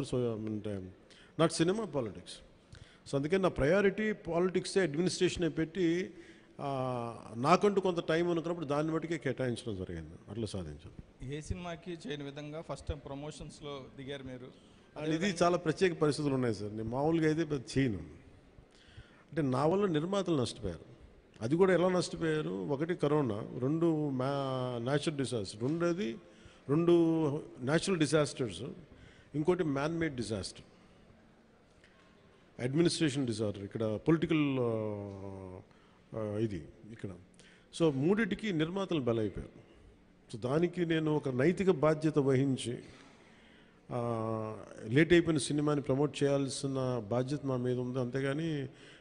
So అంటే not cinema politics. So అందుకని నా ప్రయారిటీ పాలిటిక్సే అడ్మినిస్ట్రేషనే పెట్టి నాకంటూ కొంత టైం అనుకున్నప్పుడు దాన్ని బట్టికే కేటాయించడం జరిగింది. అట్లా సాధించాను. ఏ సినిమాకి చేయని విధంగా ఫస్ట్ టైం ప్రమోషన్స్లో దిగారు మీరు. అండ్ ఇది చాలా ప్రత్యేక పరిస్థితులు ఉన్నాయి సార్. నేను మామూలుగా అయితే పెద్ద చేయను. అంటే నా వల్ల నిర్మాతలు నష్టపోయారు. అది కూడా ఎలా నష్టపోయారు? ఒకటి కరోనా, రెండు న్యాచురల్ డిజాస్టర్, రెండు న్యాచురల్ డిజాస్టర్స్, ఇంకోటి man made disaster, administration disaster, ఇక్కడ పొలిటికల్ ఇది ఇక్కడ. సో మూడింటికి నిర్మాతలు బలైపోయారు. సో దానికి నేను ఒక నైతిక బాధ్యత వహించి లేట్ అయిపోయిన సినిమాని ప్రమోట్ చేయాల్సిన బాధ్యత నా మీద ఉంది. అంతేగాని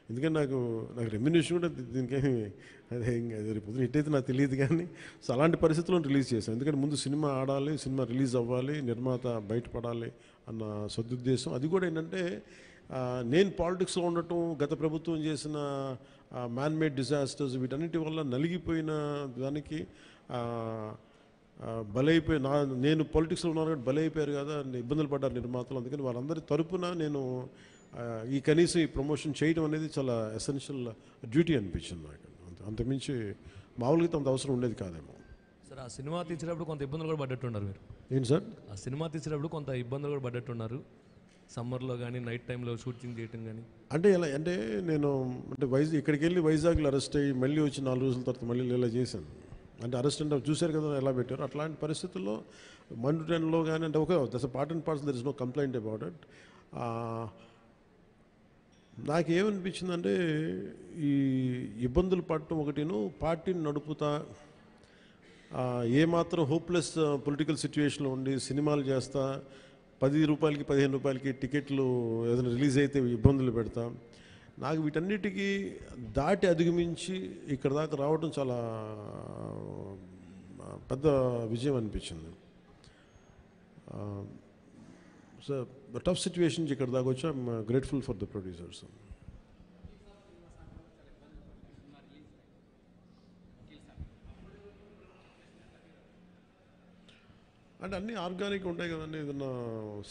ఎందుకంటే నాకు రెమ్యునేషన్ కూడా దీనికేమి అదే ఇంకా రేపు హిట్ అయితే నాకు తెలియదు. కానీ సో అలాంటి పరిస్థితుల్లో రిలీజ్ చేశాను. ఎందుకంటే ముందు సినిమా ఆడాలి, సినిమా రిలీజ్ అవ్వాలి, నిర్మాత బయటపడాలి అన్న సదుద్దేశం. అది కూడా ఏంటంటే నేను పాలిటిక్స్లో ఉండటం, గత ప్రభుత్వం చేసిన మ్యాన్ మేడ్ డిజాస్టర్స్, వీటన్నిటి వల్ల నలిగిపోయిన దానికి నేను పాలిటిక్స్లో ఉన్నాను కాబట్టి బలైపోయారు కదా, ఇబ్బందులు పడ్డారు నిర్మాతలు. అందుకని వాళ్ళందరి తరపున నేను ఈ కనీసం ఈ ప్రమోషన్ చేయడం అనేది చాలా ఎసెన్షియల్ డ్యూటీ అనిపించింది నాకు. అంతమించి మామూలుగా అంత అవసరం ఉండేది కాదేమో. సార్ ఆ సినిమా తీసేటప్పుడు కొంత ఇబ్బందులు కూడా పడ్డట్టున్నారు మీరు. ఏంటి సార్? ఆ సినిమా తీసేటప్పుడు కొంత ఇబ్బందులు కూడా పడ్డట్టున్నారు, సమ్మర్లో కానీ నైట్ టైంలో షూటింగ్ చేయటం కానీ. అంటే ఎలా అంటే నేను ఇక్కడికి వెళ్ళి వైజాగ్లో అరెస్ట్ అయ్యి మళ్ళీ వచ్చి 4 రోజుల తర్వాత మళ్ళీ ఇలా చేశాను. అంటే అరెస్ట్ అంటే చూశారు కదా ఎలా పెట్టారు. అట్లాంటి పరిస్థితుల్లో మండుటెన్లో కానీ అంటే that's part and parcel, there is no complaint about it. నాకేమనిపించిందంటే ఈ ఇబ్బందులు పడటం ఒకటిను, పార్టీని నడుపుతా ఏమాత్రం హోప్లెస్ పొలిటికల్ సిచ్యువేషన్లో ఉండి సినిమాలు చేస్తా 10 రూపాయలకి 15 రూపాయలకి టికెట్లు ఏదైనా రిలీజ్ అయితే ఇబ్బందులు పెడతా, నాకు వీటన్నిటికీ దాటి అధిగమించి ఇక్కడ దాకా రావడం చాలా పెద్ద విజయం అనిపించింది. సో టఫ్ సిచ్యువేషన్ నుంచి ఇక్కడ దాకా వచ్చి I'm grateful for the producers. అంటే అన్నీ ఆర్గానిక్ ఉంటాయి కదండి, ఏదన్నా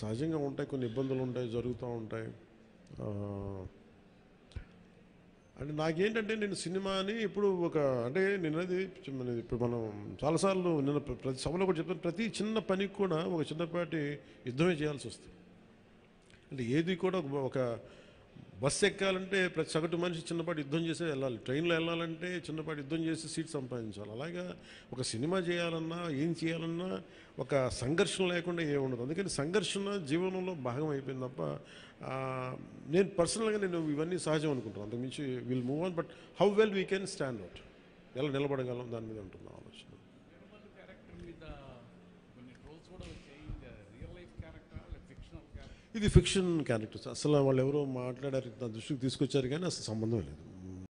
సహజంగా ఉంటాయి, కొన్ని ఇబ్బందులు ఉంటాయి, జరుగుతూ ఉంటాయి. అంటే నాకేంటంటే నేను సినిమాని ఇప్పుడు నేను ఇప్పుడు మనం చాలాసార్లు నిన్న ప్రతి సభలో కూడా చెప్తాను, ప్రతి చిన్న పనికి కూడా ఒక చిన్నపాటి యుద్ధమే చేయాల్సి వస్తుంది. అంటే ఏది కూడా ఒక బస్సు ఎక్కాలంటే ప్రతి సగటు మనిషి చిన్నపాటి యుద్ధం చేసే వెళ్ళాలి, ట్రైన్లో వెళ్ళాలంటే చిన్నపాటి యుద్ధం చేసి సీట్ సంపాదించాలి. అలాగా ఒక సినిమా చేయాలన్నా ఏం చేయాలన్నా ఒక సంఘర్షణ లేకుండా ఏముండదు. అందుకని సంఘర్షణ జీవనంలో భాగం అయిపోయింది తప్ప నేను పర్సనల్గా ఇవన్నీ సహజం అనుకుంటాను. అంతకుమించి will move on, but how well we can stand out, ఎలా నిలబడగలం దాని మీద ఉంటుంది ఆలోచన. ఇది ఫిక్షన్ క్యారెక్టర్స్, అసలు వాళ్ళు ఎవరో మాట్లాడారు, నా దృష్టికి తీసుకొచ్చారు కానీ అసలు సంబంధం లేదు.